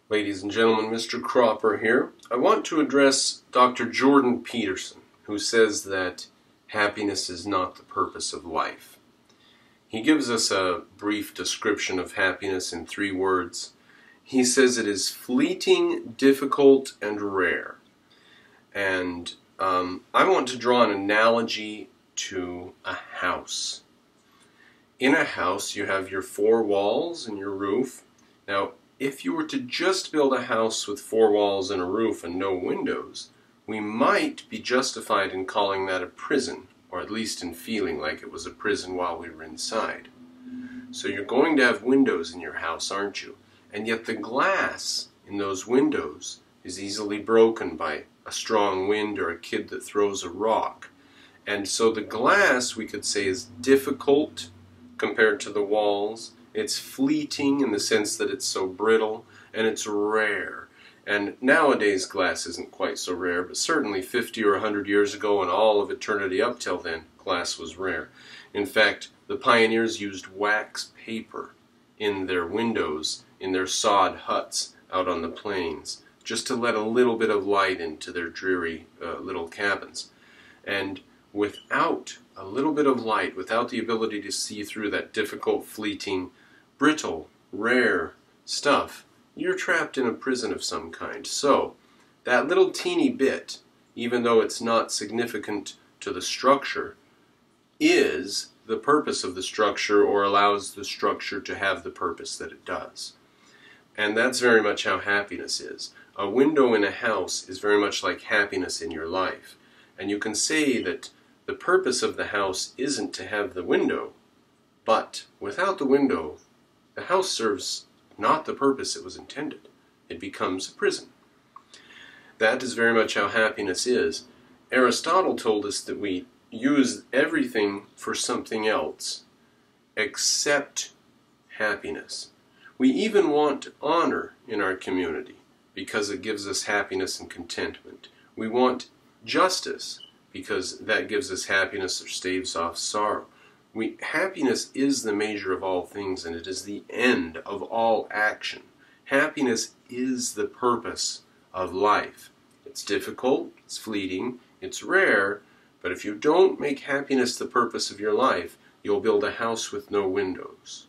Ladies and gentlemen, Mr. Cropper here. I want to address Dr. Jordan Peterson, who says that happiness is not the purpose of life. He gives us a brief description of happiness in 3 words. He says it is fleeting, difficult, and rare. And I want to draw an analogy to a house. In a house, you have your 4 walls and your roof. Now, if you were to just build a house with 4 walls and a roof and no windows, we might be justified in calling that a prison, or at least in feeling like it was a prison while we were inside. So you're going to have windows in your house, aren't you? And yet the glass in those windows is easily broken by a strong wind or a kid that throws a rock. And so the glass, we could say, is difficult compared to the walls. It's fleeting in the sense that it's so brittle, and it's rare. And nowadays glass isn't quite so rare, but certainly 50 or 100 years ago and all of eternity up till then, glass was rare. In fact, the pioneers used wax paper in their windows, in their sod huts out on the plains, just to let a little bit of light into their dreary little cabins. And without a little bit of light, without the ability to see through that difficult, fleeting, brittle, rare stuff, you're trapped in a prison of some kind. So, that little teeny bit, even though it's not significant to the structure, is the purpose of the structure, or allows the structure to have the purpose that it does. And that's very much how happiness is. A window in a house is very much like happiness in your life. And you can say that the purpose of the house isn't to have the window, but without the window, the house serves not the purpose it was intended. It becomes a prison. That is very much how happiness is. Aristotle told us that we use everything for something else except happiness. We even want honor in our community because it gives us happiness and contentment. We want justice because that gives us happiness or staves off sorrow. Happiness is the measure of all things, and it is the end of all action. Happiness is the purpose of life. It's difficult, it's fleeting, it's rare, but if you don't make happiness the purpose of your life, you'll build a house with no windows.